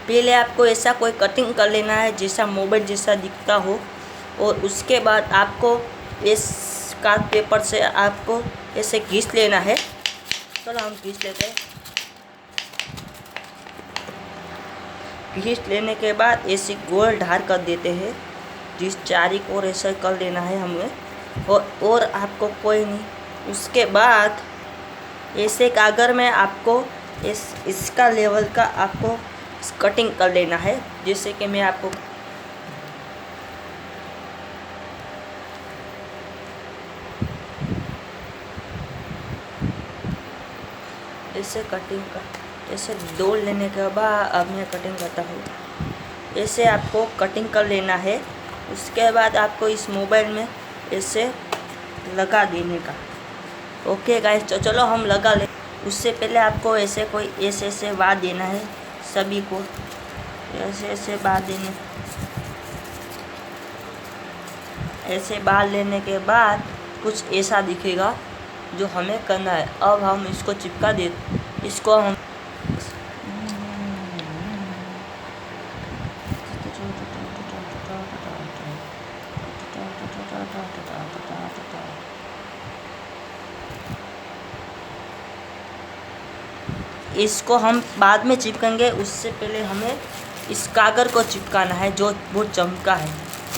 पहले आपको ऐसा कोई कटिंग कर लेना है जैसा मोबाइल जैसा दिखता हो, और उसके बाद आपको इस कार्ड पेपर से आपको ऐसे घिस लेना है। चलो हम घिस लेते हैं। घिस लेने के बाद ऐसे गोल ढार कर देते हैं, जिस चारी को ऐसा कर लेना है हमें, और आपको कोई नहीं। उसके बाद ऐसे कागज में आपको इसका लेवल का आपको कटिंग कर लेना है। जैसे कि मैं आपको ऐसे कटिंग कर ऐसे डोल लेने के बाद अब मैं कटिंग करता हूँ। ऐसे आपको कटिंग कर लेना है। उसके बाद आपको इस मोबाइल में ऐसे लगा देने का। ओके गाइस, तो चलो हम लगा ले। उससे पहले आपको ऐसे कोई ऐसे बांध देना है, सभी को ऐसे बांध देने। ऐसे बांध लेने के बाद कुछ ऐसा दिखेगा जो हमें करना है। अब हम इसको चिपका दे, इसको हम इसको हम बाद में चिपकेंगे। उससे पहले हमें इस कागज को चिपकाना है जो बहुत चमका है।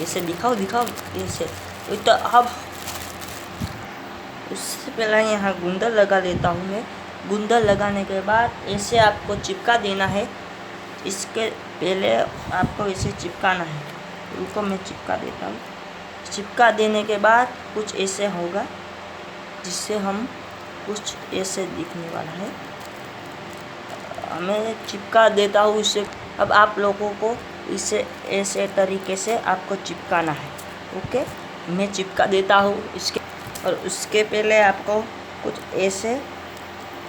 ऐसे दिखाओ ऐसे। तो अब उससे पहले यहाँ गुंदल लगा लेता हूँ मैं। गुंदल लगाने के बाद ऐसे आपको चिपका देना है। इसके पहले आपको ऐसे चिपकाना है। उनको मैं चिपका देता हूँ। चिपका देने के बाद कुछ ऐसे होगा, जिससे हम कुछ ऐसे दिखने वाला है। मैं चिपका देता हूँ इसे। अब आप लोगों को इसे ऐसे तरीके से आपको चिपकाना है। ओके, मैं चिपका देता हूँ इसके। और उसके पहले आपको कुछ ऐसे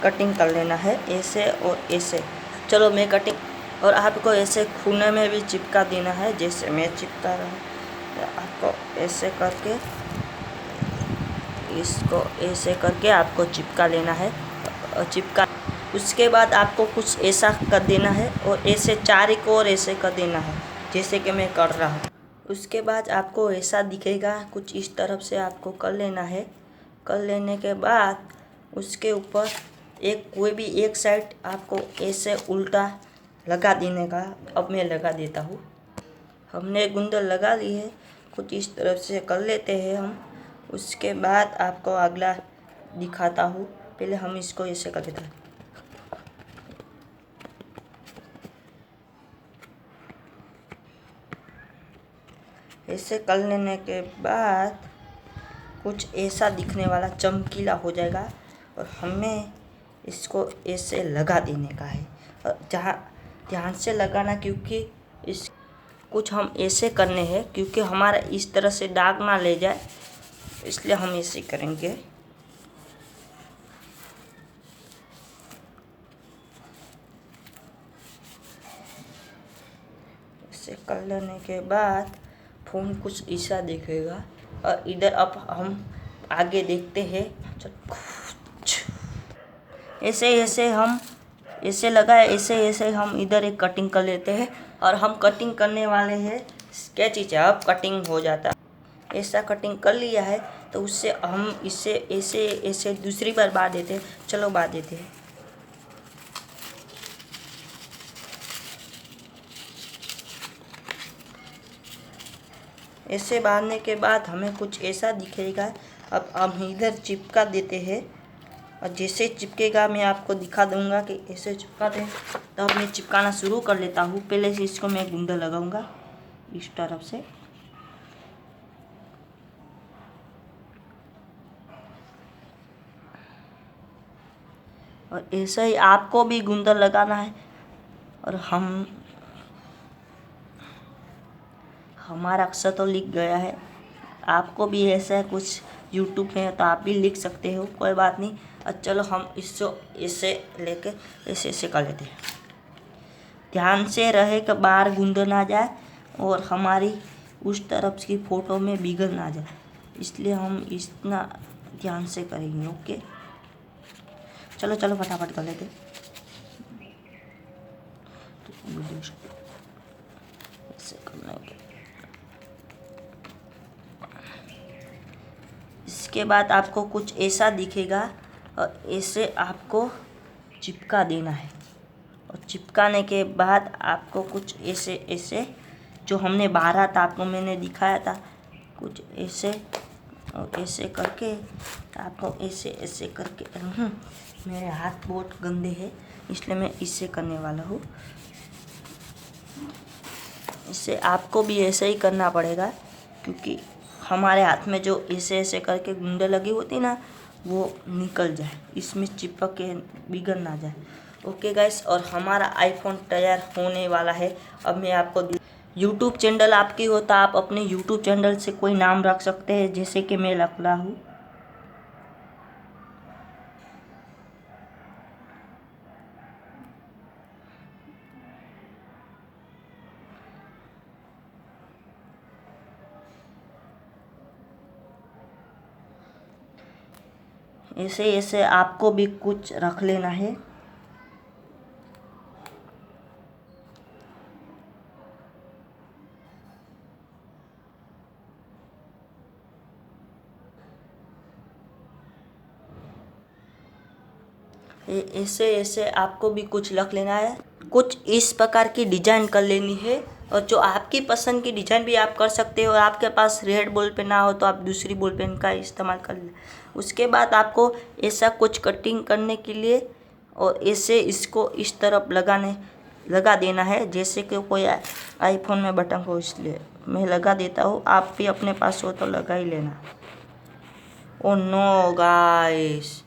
कटिंग कर लेना है, ऐसे और ऐसे। चलो मैं कटिंग। और आपको ऐसे खूने में भी चिपका देना है, जैसे मैं चिपका रहा हूँ। तो आपको ऐसे करके इसको ऐसे करके आपको चिपका लेना है। और चिपका उसके बाद आपको कुछ ऐसा कर देना है, और ऐसे चार को और ऐसे कर देना है, जैसे कि मैं कर रहा हूँ। उसके बाद आपको ऐसा दिखेगा, कुछ इस तरफ से आपको कर लेना है। कर लेने के बाद उसके ऊपर कोई भी एक साइड आपको ऐसे उल्टा लगा देने का। अब मैं लगा देता हूँ। हमने गुंदल लगा ली है, कुछ इस तरफ से कर लेते हैं हम। उसके बाद आपको अगला दिखाता हूँ। पहले हम इसको ऐसे कर देते हैं। ऐसे कर लेने के बाद कुछ ऐसा दिखने वाला चमकीला हो जाएगा, और हमें इसको ऐसे लगा देने का है। और ध्यान से लगाना, क्योंकि इस कुछ हम ऐसे करने हैं, क्योंकि हमारा इस तरह से दाग ना ले जाए, इसलिए हम ऐसे करेंगे। ऐसे कर लेने के बाद फोन कुछ ऐसा दिखेगा। और इधर अब हम आगे देखते हैं। ऐसे हम ऐसे लगाए, ऐसे हम इधर एक कटिंग कर लेते हैं। और हम कटिंग करने वाले हैं स्केची से। अब कटिंग हो जाता है। ऐसा कटिंग कर लिया है, तो उससे हम इसे ऐसे दूसरी बार बांध देते हैं। चलो बांध देते हैं। ऐसे बांधने के बाद हमें कुछ ऐसा दिखेगा। अब हम इधर चिपका देते हैं, और जैसे चिपकेगा मैं आपको दिखा दूंगा कि ऐसे चिपकाते हैं। तो अब मैं चिपकाना शुरू कर लेता हूँ। पहले से इसको मैं गुंदल लगाऊंगा इस तरफ से। और ऐसे ही आपको भी गुंदल लगाना है। और हमारा अक्षर तो लिख गया है। आपको भी ऐसा कुछ यूट्यूब में है तो आप भी लिख सकते हो, कोई बात नहीं। और चलो हम इसको ऐसे लेके ऐसे कर लेते हैं। ध्यान से रहे कि बाहर गूंद ना जाए, और हमारी उस तरफ की फ़ोटो में बिगड़ ना जाए, इसलिए हम इतना ध्यान से करेंगे। ओके, चलो फटाफट कर लेते। उसके बाद आपको कुछ ऐसा दिखेगा और ऐसे आपको चिपका देना है। और चिपकाने के बाद आपको कुछ ऐसे ऐसे जो हमने 12 था आपको मैंने दिखाया था, कुछ ऐसे और ऐसे करके आपको ऐसे ऐसे करके मेरे हाथ बहुत गंदे हैं इसलिए मैं इससे करने वाला हूँ। इससे आपको भी ऐसे ही करना पड़ेगा क्योंकि हमारे हाथ में जो ऐसे ऐसे करके गुंडे लगी होती ना वो निकल जाए, इसमें चिपक के बिगड़ ना जाए। ओके गाइस, और हमारा आईफोन तैयार होने वाला है। अब मैं आपको यूट्यूब चैनल आपकी हो तो आप अपने यूट्यूब चैनल से कोई नाम रख सकते हैं, जैसे कि मैं रख रहा हूँ। ऐसे ऐसे आपको भी कुछ रख लेना है। ऐसे ऐसे आपको भी कुछ रख लेना है। कुछ इस प्रकार की डिजाइन कर लेनी है और जो आपकी पसंद की डिजाइन भी आप कर सकते हो। और आपके पास रेड बॉल पेन ना हो तो आप दूसरी बॉल पेन का इस्तेमाल कर लें। उसके बाद आपको ऐसा कुछ कटिंग करने के लिए और ऐसे इसको इस तरफ लगा देना है, जैसे कि कोई आईफोन में बटन हो, इसलिए मैं लगा देता हूँ। आप भी अपने पास हो तो लगा ही लेना। ओ नो गाइस,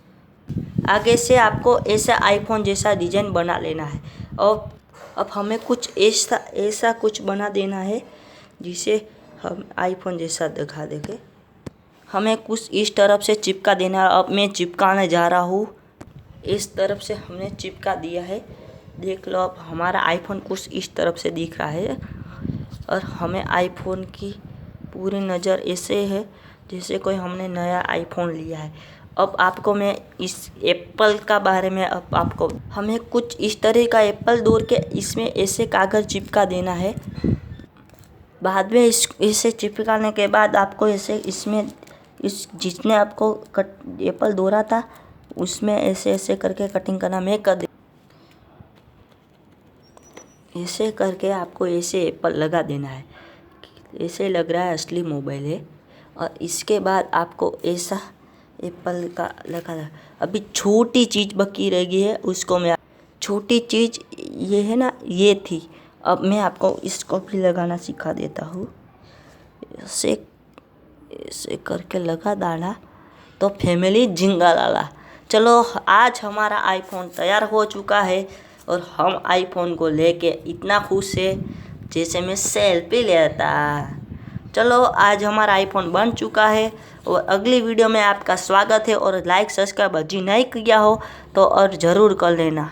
आगे से आपको ऐसा आईफोन जैसा डिजाइन बना लेना है। और अब हमें कुछ ऐसा कुछ बना देना है जिसे हम आईफोन जैसा दिखा देंगे। हमें कुछ इस तरफ से चिपका देना है। अब मैं चिपकाने जा रहा हूँ। इस तरफ से हमने चिपका दिया है, देख लो। अब हमारा आईफोन कुछ इस तरफ से दिख रहा है और हमें आईफोन की पूरी नज़र ऐसे है जैसे कोई हमने नया आईफोन लिया है। अब आपको मैं इस एप्पल का बारे में अब आपको हमें कुछ इस तरह का एप्पल तोड़ के इसमें ऐसे कागज़ चिपका देना है। बाद में इसे चिपकाने के बाद आपको ऐसे इसमें जिसने आपको एप्पल तोड़ा था उसमें ऐसे ऐसे करके कटिंग करना। मैं कर दे ऐसे करके आपको ऐसे एप्पल लगा देना है। ऐसे लग रहा है असली मोबाइल है। और इसके बाद आपको ऐसा एप्पल का लगा। अभी छोटी चीज़ बाकी रह गई है, उसको मैं छोटी चीज़ ये है ना, ये थी। अब मैं आपको इसको भी लगाना सिखा देता हूँ। ऐसे ऐसे करके लगा डाला तो फैमिली जिंगा लाला। चलो, आज हमारा आईफोन तैयार हो चुका है और हम आईफोन को लेके इतना खुश है जैसे मैं सेल्फी लेता। चलो, आज हमारा आईफोन बन चुका है और अगली वीडियो में आपका स्वागत है। और लाइक सब्सक्राइब अभी नहीं किया हो तो और ज़रूर कर लेना।